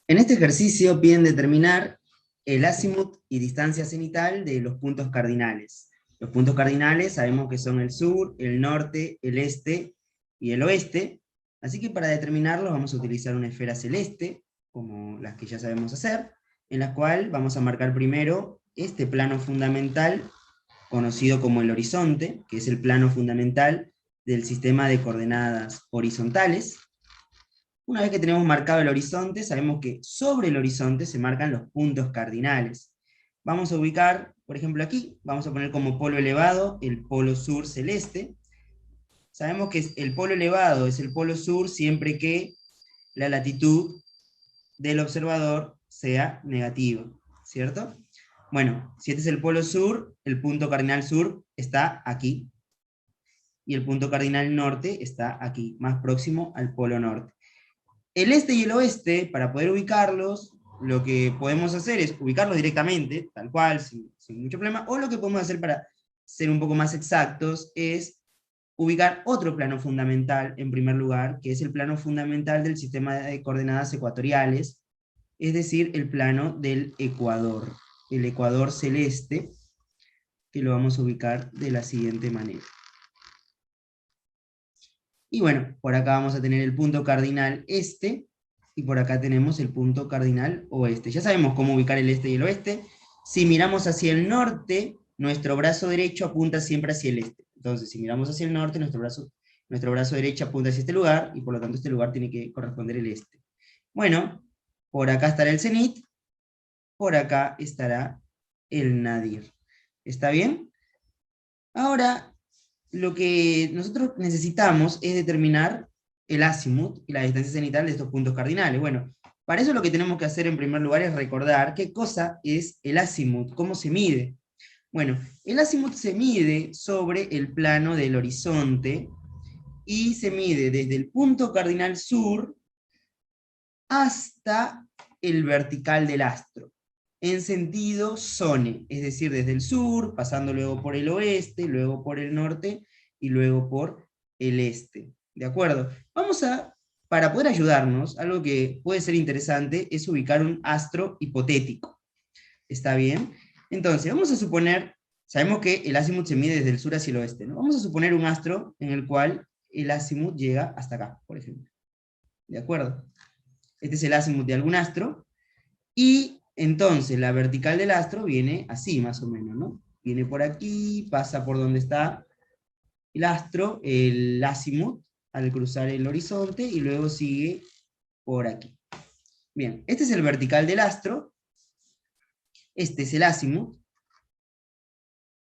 En este ejercicio piden determinar el azimut y distancia cenital de los puntos cardinales. Los puntos cardinales sabemos que son el sur, el norte, el este y el oeste, así que para determinarlos vamos a utilizar una esfera celeste, como las que ya sabemos hacer, en la cual vamos a marcar primero este plano fundamental, conocido como el horizonte, que es el plano fundamental del sistema de coordenadas horizontales. Una vez que tenemos marcado el horizonte, sabemos que sobre el horizonte se marcan los puntos cardinales. Vamos a ubicar, por ejemplo aquí, vamos a poner como polo elevado el polo sur celeste. Sabemos que el polo elevado es el polo sur siempre que la latitud del observador sea negativa, ¿cierto? Bueno, si este es el polo sur, el punto cardinal sur está aquí, y el punto cardinal norte está aquí, más próximo al polo norte. El este y el oeste, para poder ubicarlos, lo que podemos hacer es ubicarlos directamente, tal cual, sin mucho problema, o lo que podemos hacer para ser un poco más exactos es ubicar otro plano fundamental en primer lugar, que es el plano fundamental del sistema de coordenadas ecuatoriales, es decir, el plano del ecuador, el ecuador celeste, que lo vamos a ubicar de la siguiente manera. Y bueno, por acá vamos a tener el punto cardinal este, y por acá tenemos el punto cardinal oeste. Ya sabemos cómo ubicar el este y el oeste. Si miramos hacia el norte, nuestro brazo derecho apunta siempre hacia el este. Entonces, si miramos hacia el norte, nuestro brazo derecho apunta hacia este lugar, y por lo tanto este lugar tiene que corresponder el este. Bueno, por acá estará el cenit, por acá estará el nadir. ¿Está bien? Ahora, lo que nosotros necesitamos es determinar el azimut y la distancia cenital de estos puntos cardinales. Bueno, para eso lo que tenemos que hacer en primer lugar es recordar qué cosa es el azimut, cómo se mide. Bueno, el azimut se mide sobre el plano del horizonte, y se mide desde el punto cardinal sur hasta el vertical del astro, en sentido sone, es decir, desde el sur, pasando luego por el oeste, luego por el norte, y luego por el este. ¿De acuerdo? Para poder ayudarnos, algo que puede ser interesante es ubicar un astro hipotético. ¿Está bien? Entonces, vamos a suponer, sabemos que el azimut se mide desde el sur hacia el oeste, ¿no? Vamos a suponer un astro en el cual el azimut llega hasta acá, por ejemplo. ¿De acuerdo? Este es el azimut de algún astro, y entonces la vertical del astro viene así, más o menos, ¿no? Viene por aquí, pasa por donde está el astro, el azimut, al cruzar el horizonte, y luego sigue por aquí. Bien, este es el vertical del astro, este es el azimut,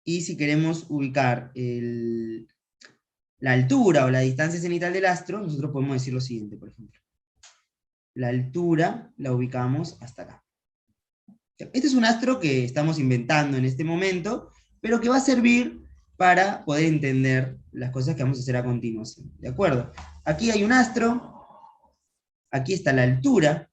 y si queremos ubicar la altura o la distancia cenital del astro, nosotros podemos decir lo siguiente, por ejemplo. La altura la ubicamos hasta acá. Este es un astro que estamos inventando en este momento, pero que va a servir para poder entender las cosas que vamos a hacer a continuación. ¿De acuerdo? Aquí hay un astro, aquí está la altura,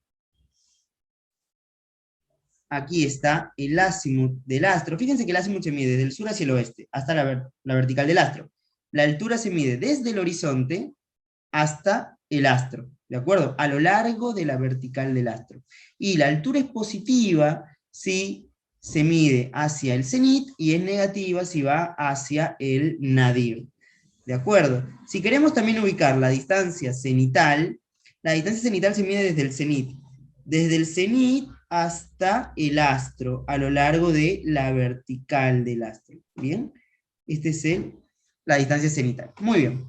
aquí está el azimut del astro. Fíjense que el azimut se mide desde el sur hacia el oeste, hasta la vertical del astro. La altura se mide desde el horizonte hasta el astro, ¿de acuerdo? A lo largo de la vertical del astro. Y la altura es positiva si se mide hacia el cenit, y es negativa si va hacia el nadir. ¿De acuerdo? Si queremos también ubicar la distancia cenital se mide desde el cenit. Desde el cenit hasta el astro, a lo largo de la vertical del astro. ¿Bien? Este es la distancia cenital. Muy bien.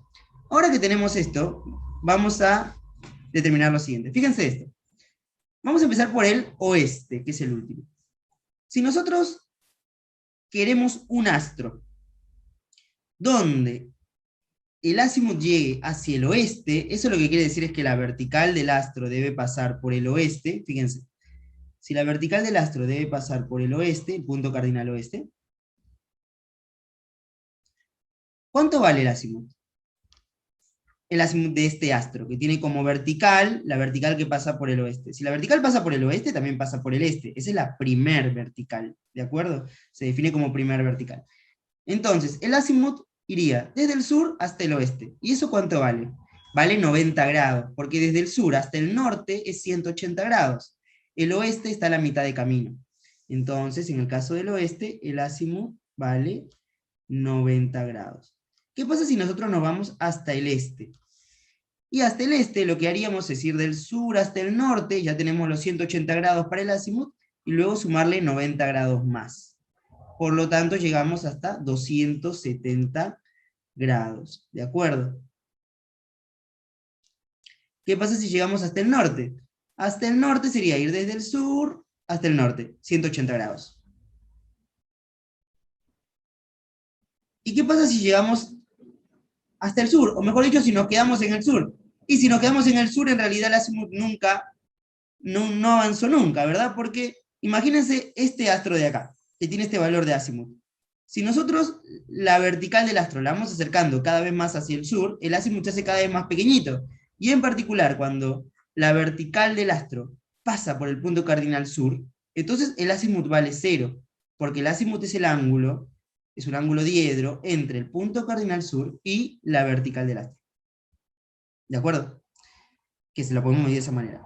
Ahora que tenemos esto, vamos a determinar lo siguiente. Fíjense esto. Vamos a empezar por el oeste, que es el último. Si nosotros queremos un astro donde el azimut llegue hacia el oeste, eso lo que quiere decir es que la vertical del astro debe pasar por el oeste. Fíjense, si la vertical del astro debe pasar por el oeste, punto cardinal oeste, ¿cuánto vale el azimut? El azimut de este astro, que tiene como vertical, la vertical que pasa por el oeste. Si la vertical pasa por el oeste, también pasa por el este. Esa es la primer vertical, ¿de acuerdo? Se define como primer vertical. Entonces, el azimut iría desde el sur hasta el oeste. ¿Y eso cuánto vale? Vale 90 grados, porque desde el sur hasta el norte es 180 grados. El oeste está a la mitad de camino. Entonces, en el caso del oeste, el azimut vale 90 grados. ¿Qué pasa si nosotros nos vamos hasta el este? Y hasta el este lo que haríamos es ir del sur hasta el norte, ya tenemos los 180 grados para el azimut, y luego sumarle 90 grados más. Por lo tanto, llegamos hasta 270 grados, ¿de acuerdo? ¿Qué pasa si llegamos hasta el norte? Hasta el norte sería ir desde el sur hasta el norte, 180 grados. ¿Y qué pasa si llegamos hasta el sur? O mejor dicho, si nos quedamos en el sur. Y si nos quedamos en el sur, en realidad el azimut no avanzó nunca, ¿verdad? Porque imagínense este astro de acá, que tiene este valor de azimut. Si nosotros la vertical del astro la vamos acercando cada vez más hacia el sur, el azimut se hace cada vez más pequeñito. Y en particular, cuando la vertical del astro pasa por el punto cardinal sur, entonces el azimut vale 0, porque el azimut es un ángulo diedro entre el punto cardinal sur y la vertical del astro. ¿De acuerdo? Que se lo podemos medir de esa manera.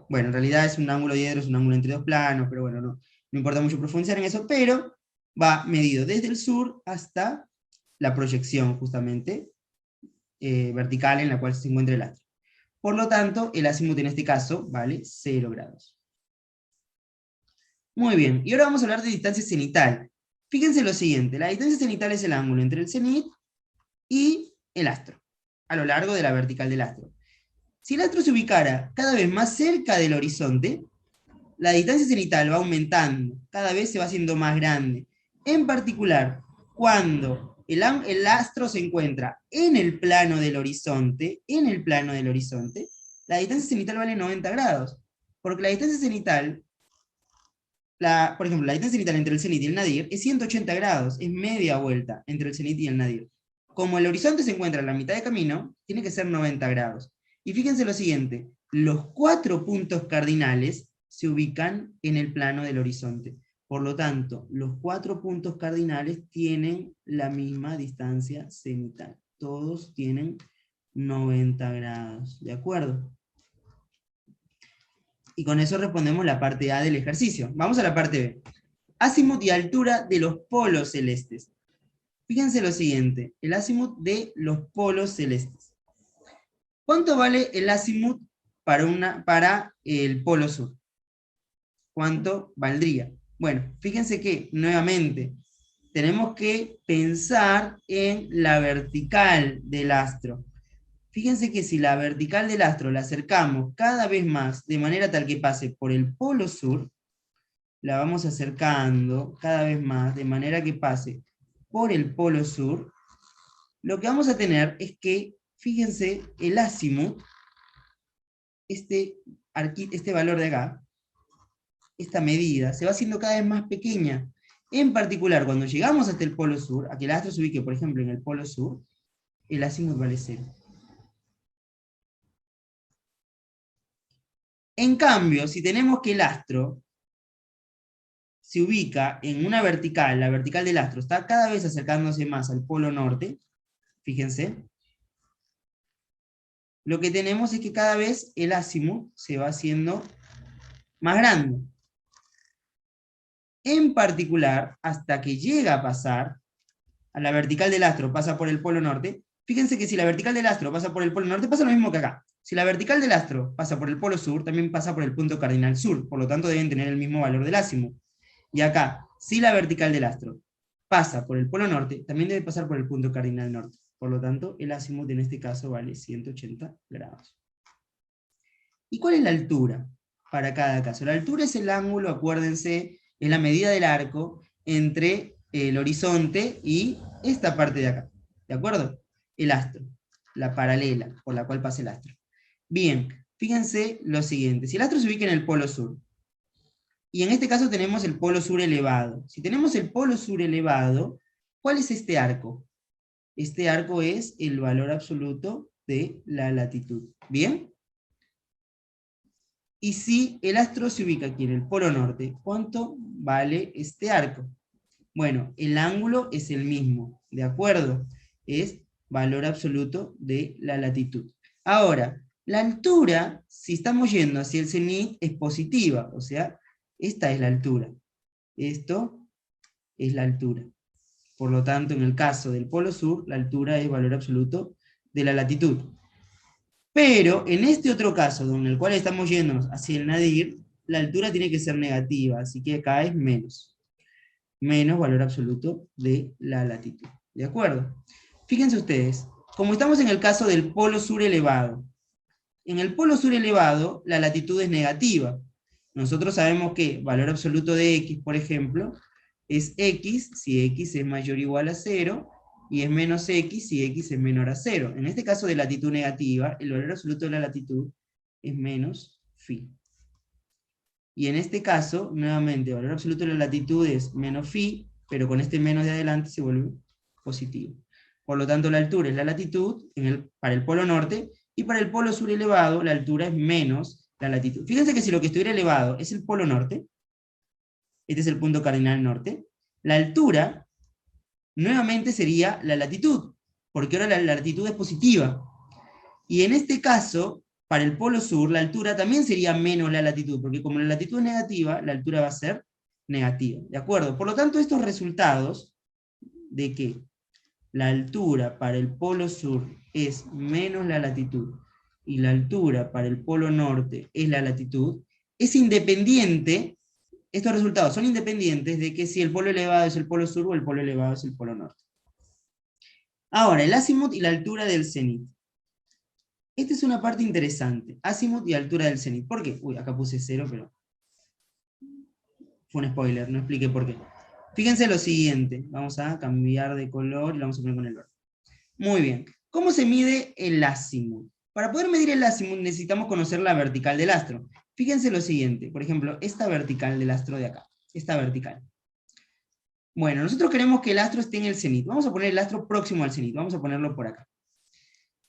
Bueno, en realidad es un ángulo diedro, es un ángulo entre dos planos, pero bueno, no importa mucho profundizar en eso, pero va medido desde el sur hasta la proyección, justamente, vertical en la cual se encuentra el astro. Por lo tanto, el azimut en este caso vale 0 grados. Muy bien, y ahora vamos a hablar de distancia cenital. Fíjense lo siguiente, la distancia cenital es el ángulo entre el cenit y el astro, a lo largo de la vertical del astro. Si el astro se ubicara cada vez más cerca del horizonte, la distancia cenital va aumentando, cada vez se va haciendo más grande. En particular, cuando el astro se encuentra en el plano del horizonte, la distancia cenital vale 90 grados. Porque la distancia cenital, por ejemplo, la distancia cenital entre el cenit y el nadir es 180 grados, es media vuelta entre el cenit y el nadir. Como el horizonte se encuentra en la mitad de camino, tiene que ser 90 grados. Y fíjense lo siguiente, los 4 puntos cardinales se ubican en el plano del horizonte. Por lo tanto, los 4 puntos cardinales tienen la misma distancia cenital. Todos tienen 90 grados, ¿de acuerdo? Y con eso respondemos la parte A del ejercicio. Vamos a la parte B. Azimut y altura de los polos celestes. Fíjense lo siguiente, el azimut de los polos celestes. ¿Cuánto vale el azimut para el polo sur? ¿Cuánto valdría? Bueno, fíjense que, nuevamente, tenemos que pensar en la vertical del astro. Fíjense que si la vertical del astro la acercamos cada vez más, de manera tal que pase por el polo sur, la vamos acercando cada vez más, de manera que pase por el polo sur, lo que vamos a tener es que, fíjense, el azimut, este valor de acá, esta medida, se va haciendo cada vez más pequeña. En particular, cuando llegamos hasta el polo sur, a que el astro se ubique, por ejemplo, en el polo sur, el azimut vale 0. En cambio, si tenemos que el astro se ubica en una vertical, la vertical del astro está cada vez acercándose más al polo norte, fíjense, lo que tenemos es que cada vez el azimut se va haciendo más grande. En particular, hasta que llega a pasar a la vertical del astro, pasa por el polo norte, fíjense que si la vertical del astro pasa por el polo norte, pasa lo mismo que acá. Si la vertical del astro pasa por el polo sur, también pasa por el punto cardinal sur, por lo tanto deben tener el mismo valor del azimut. Y acá, si la vertical del astro pasa por el polo norte, también debe pasar por el punto cardinal norte. Por lo tanto, el azimut en este caso vale 180 grados. ¿Y cuál es la altura para cada caso? La altura es el ángulo, acuérdense, es la medida del arco entre el horizonte y esta parte de acá. ¿De acuerdo? El astro, la paralela por la cual pasa el astro. Bien, fíjense lo siguiente. Si el astro se ubica en el polo sur, y en este caso tenemos el polo sur elevado. Si tenemos el polo sur elevado, ¿cuál es este arco? Este arco es el valor absoluto de la latitud. ¿Bien? Y si el astro se ubica aquí en el polo norte, ¿cuánto vale este arco? Bueno, el ángulo es el mismo, ¿de acuerdo? Es valor absoluto de la latitud. Ahora, La altura, si estamos yendo hacia el cenit, es positiva, o sea, esta es la altura. Esto es la altura. Por lo tanto, en el caso del polo sur, la altura es valor absoluto de la latitud. Pero en este otro caso, en el cual estamos yendo hacia el nadir, la altura tiene que ser negativa, así que acá es menos. Menos valor absoluto de la latitud. ¿De acuerdo? Fíjense ustedes, como estamos en el caso del polo sur elevado, en el polo sur elevado la latitud es negativa. Nosotros sabemos que valor absoluto de x, por ejemplo, es x si x es mayor o igual a 0, y es menos x si x es menor a 0. En este caso de latitud negativa, el valor absoluto de la latitud es menos phi. Y en este caso, nuevamente, el valor absoluto de la latitud es menos phi, pero con este menos de adelante se vuelve positivo. Por lo tanto, la altura es la latitud para el polo norte, y para el polo sur elevado, la altura es menos la latitud. Fíjense que si lo que estuviera elevado es el polo norte, este es el punto cardinal norte, la altura nuevamente sería la latitud, porque ahora la latitud es positiva. Y en este caso, para el polo sur, la altura también sería menos la latitud, porque como la latitud es negativa, la altura va a ser negativa. ¿De acuerdo? Por lo tanto, estos resultados de que la altura para el polo sur es menos la latitud, y la altura para el polo norte es la latitud, es independiente, estos resultados son independientes de que si el polo elevado es el polo sur o el polo elevado es el polo norte. Ahora, el azimut y la altura del cenit. Esta es una parte interesante, azimut y altura del cenit. ¿Por qué? Uy, acá puse 0, pero fue un spoiler, no expliqué por qué. Fíjense lo siguiente, vamos a cambiar de color y lo vamos a poner con el verde. Muy bien, ¿cómo se mide el azimut? Para poder medir el azimut necesitamos conocer la vertical del astro. Fíjense lo siguiente, por ejemplo, esta vertical del astro de acá, esta vertical. Bueno, nosotros queremos que el astro esté en el cenit. Vamos a poner el astro próximo al cenit, vamos a ponerlo por acá.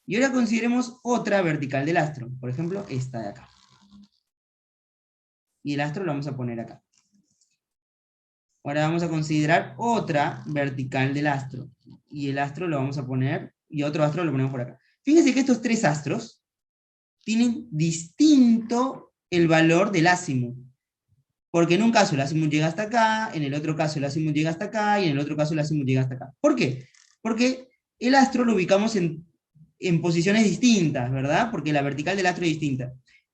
Y ahora consideremos otra vertical del astro, por ejemplo, esta de acá. Y el astro lo vamos a poner acá. Ahora vamos a considerar otra vertical del astro. Y el astro lo vamos a poner, y otro astro lo ponemos por acá. Fíjense que estos tres astros tienen distinto el valor del azimut. Porque en un caso el azimut llega hasta acá, en el otro caso el azimut llega hasta acá, y en el otro caso el azimut llega hasta acá. ¿Por qué? Porque el astro lo ubicamos en posiciones distintas, ¿verdad? Porque la vertical del astro es distinta.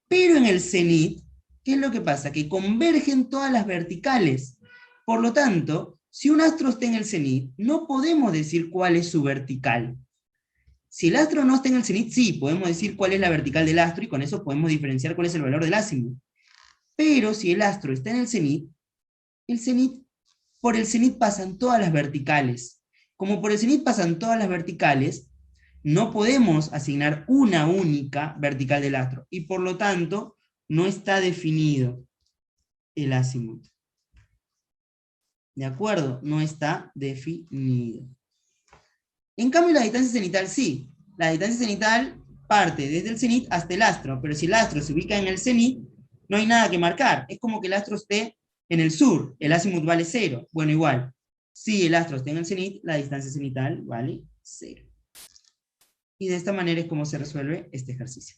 Pero en el cenit, ¿qué es lo que pasa? Que convergen todas las verticales. Por lo tanto, si un astro está en el cenit, no podemos decir cuál es su vertical. Si el astro no está en el cenit, sí, podemos decir cuál es la vertical del astro, y con eso podemos diferenciar cuál es el valor del azimut. Pero si el astro está en el cenit, por el cenit pasan todas las verticales. Como por el cenit pasan todas las verticales, no podemos asignar una única vertical del astro, y por lo tanto, no está definido el azimut. ¿De acuerdo? No está definido. En cambio, la distancia cenital sí. La distancia cenital parte desde el cenit hasta el astro, pero si el astro se ubica en el cenit, no hay nada que marcar. Es como que el astro esté en el sur, el azimut vale 0. Bueno, igual, si el astro está en el cenit, la distancia cenital vale 0. Y de esta manera es como se resuelve este ejercicio.